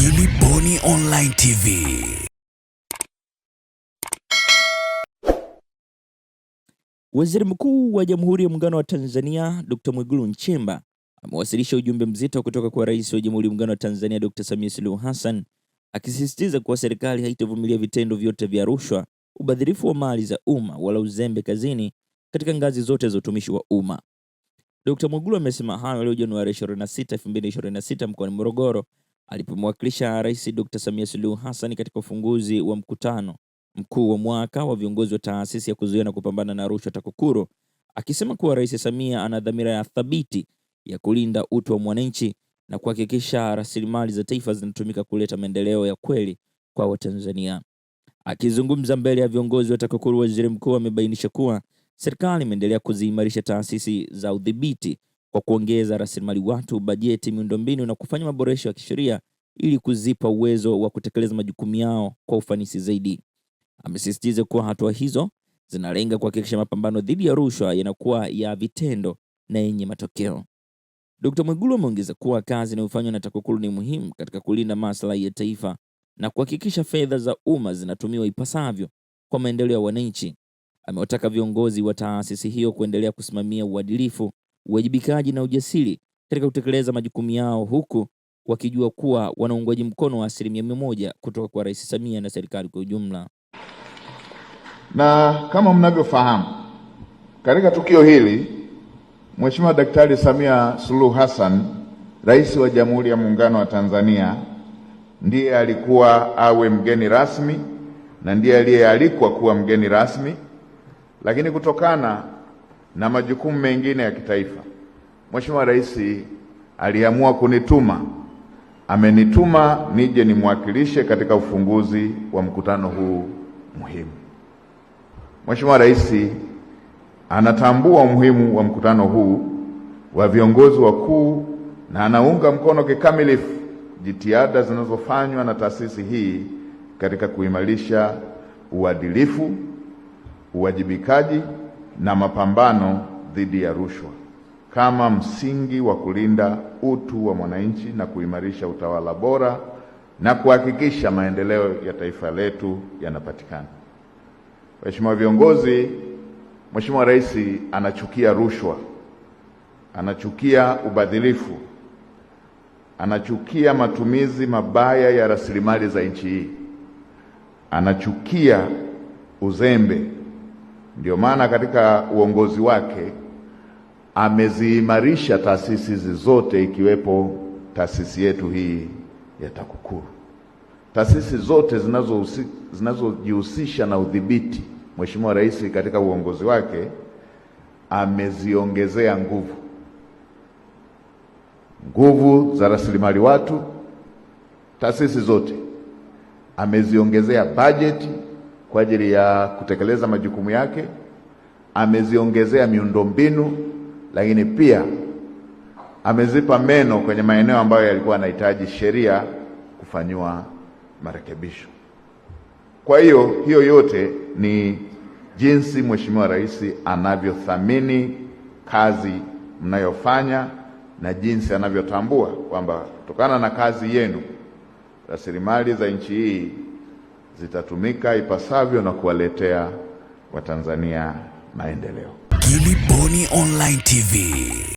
Gilly Bonny Online TV. Waziri Mkuu wa Jamhuri ya Muungano wa Tanzania Dr. Mwigulu Nchemba amewasilisha ujumbe mzito kutoka kwa Rais wa Jamhuri ya Muungano wa Tanzania Dr. Samia Suluhu Hassan, akisisitiza kuwa serikali haitavumilia vitendo vyote vya rushwa, ubadhirifu wa mali za umma wala uzembe kazini katika ngazi zote za utumishi wa umma. Dr. Mwigulu amesema hayo leo Januari 26, 2026 mkoani Morogoro alipomwakilisha Rais Dr. Samia Suluhu Hassan katika ufunguzi wa mkutano mkuu wa mwaka wa viongozi wa taasisi ya kuzuia na kupambana na rushwa TAKUKURU, akisema kuwa Rais Samia ana dhamira ya thabiti ya kulinda utu wa mwananchi na kuhakikisha rasilimali za taifa zinatumika kuleta maendeleo ya kweli kwa Watanzania. Akizungumza mbele ya viongozi wa TAKUKURU, Waziri Mkuu amebainisha kuwa serikali imeendelea kuziimarisha taasisi za udhibiti kwa kuongeza rasilimali watu, bajeti, miundombinu na kufanya maboresho ya kisheria ili kuzipa uwezo wa kutekeleza majukumu yao kwa ufanisi zaidi. Amesisitiza kuwa hatua hizo zinalenga kuhakikisha mapambano dhidi ya rushwa yanakuwa ya vitendo na yenye matokeo. Dr. Mwigulu ameongeza kuwa kazi inayofanywa na TAKUKURU ni muhimu katika kulinda maslahi ya taifa na kuhakikisha fedha za umma zinatumiwa ipasavyo kwa maendeleo ya wananchi. Amewataka viongozi wa taasisi hiyo kuendelea kusimamia uadilifu, uwajibikaji na ujasiri katika kutekeleza majukumu yao, huku wakijua kuwa wana uungwaji mkono wa 100% kutoka kwa Rais Samia na serikali kwa ujumla. Na kama mnavyofahamu, katika tukio hili Mheshimiwa Daktari Samia Suluhu Hassan, Rais wa Jamhuri ya Muungano wa Tanzania, ndiye alikuwa awe mgeni rasmi na ndiye aliyealikwa kuwa mgeni rasmi, lakini kutokana na majukumu mengine ya kitaifa, Mheshimiwa Rais aliamua kunituma. Amenituma nije nimwakilishe katika ufunguzi wa mkutano huu muhimu. Mheshimiwa Rais anatambua umuhimu wa mkutano huu wa viongozi wakuu na anaunga mkono kikamilifu jitihada zinazofanywa na taasisi hii katika kuimarisha uadilifu, uwajibikaji na mapambano dhidi ya rushwa kama msingi wa kulinda utu wa mwananchi na kuimarisha utawala bora na kuhakikisha maendeleo ya taifa letu yanapatikana. Mheshimiwa viongozi, Mheshimiwa Rais anachukia rushwa, anachukia ubadhirifu, anachukia matumizi mabaya ya rasilimali za nchi hii, anachukia uzembe. Ndio maana katika uongozi wake ameziimarisha taasisi zote ikiwepo taasisi yetu hii ya TAKUKURU. Taasisi zote zinazojihusisha na udhibiti, Mheshimiwa Rais katika uongozi wake ameziongezea nguvu za rasilimali watu. Taasisi zote ameziongezea bajeti kwa ajili ya kutekeleza majukumu yake, ameziongezea miundombinu, lakini pia amezipa meno kwenye maeneo ambayo yalikuwa yanahitaji sheria kufanywa marekebisho. Kwa hiyo yote ni jinsi Mheshimiwa Rais anavyothamini kazi mnayofanya na jinsi anavyotambua kwamba kutokana na kazi yenu rasilimali za nchi hii zitatumika ipasavyo na kuwaletea Watanzania maendeleo. Gilly Bonny Online TV.